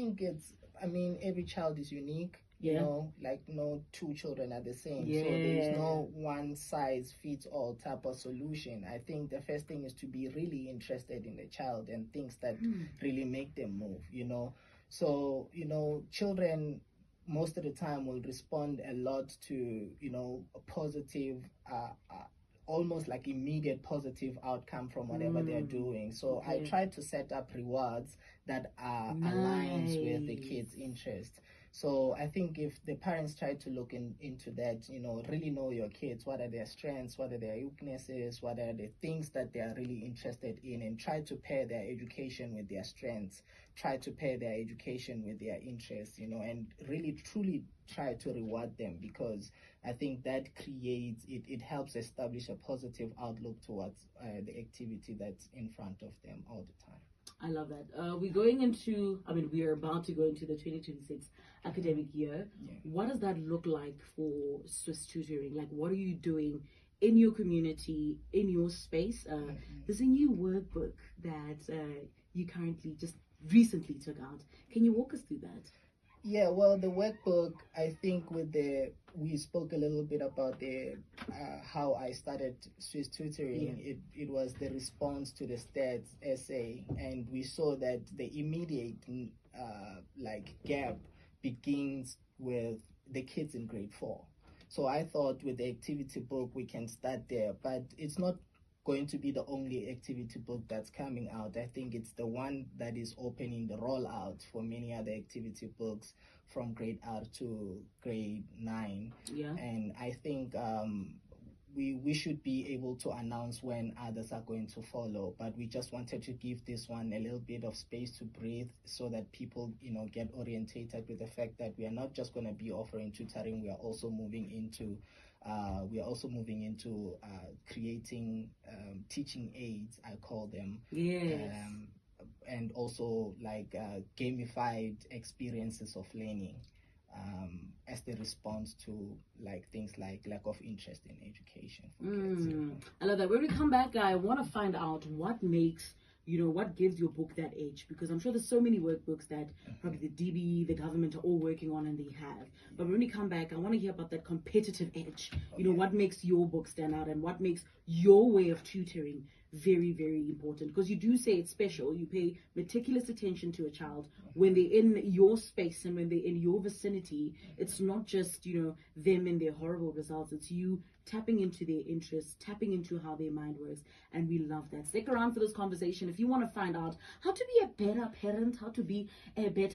think I mean, every child is unique. You know, like no two children are the same. So there's no one size fits all type of solution. I think the first thing is to be really interested in the child and things that really make them move, you know. So, you know, children most of the time will respond a lot to, you know, a positive, almost like immediate positive outcome from whatever they're doing. So I try to set up rewards that are aligned with the kids' interest. So I think if the parents try to look into that, you know, really know your kids, what are their strengths, what are their weaknesses, what are the things that they are really interested in, and try to pair their education with their strengths, try to pair their education with their interests, you know, and really truly try to reward them, because I think that creates, it helps establish a positive outlook towards the activity that's in front of them all the time. I love that. We're going into, I mean, we are about to go into the 2026 academic year. What does that look like for Swiss tutoring? Like, what are you doing in your community, in your space? There's a new workbook that you currently just recently took out. Can you walk us through that? Yeah, well, the workbook, I think we spoke a little bit about how I started Swiss tutoring. It was the response to the stats essay, and we saw that the immediate gap begins with the kids in grade 4. So I thought with the activity book we can start there, but it's not going to be the only activity book that's coming out. I think it's the one that is opening the rollout for many other activity books from grade R to grade 9. And I think we should be able to announce when others are going to follow, but we just wanted to give this one a little bit of space to breathe, so that people, you know, get orientated with the fact that we are not just going to be offering tutoring, we are also moving into creating teaching aids, I call them. And also like gamified experiences of learning as the response to like things like lack of interest in education for kids. I love that. When we come back, I want to find out what makes, you know, what gives your book that edge, because I'm sure there's so many workbooks that probably the DB, the government are all working on, and they have. But when we come back, I want to hear about that competitive edge. You know, what makes your book stand out and what makes your way of tutoring very, very important, because you do say it's special. You pay meticulous attention to a child when they're in your space and when they're in your vicinity. It's not just, you know, them and their horrible results. It's you tapping into their interests, tapping into how their mind works, and we love that. Stick around for this conversation if you want to find out how to be a better parent, how to be a better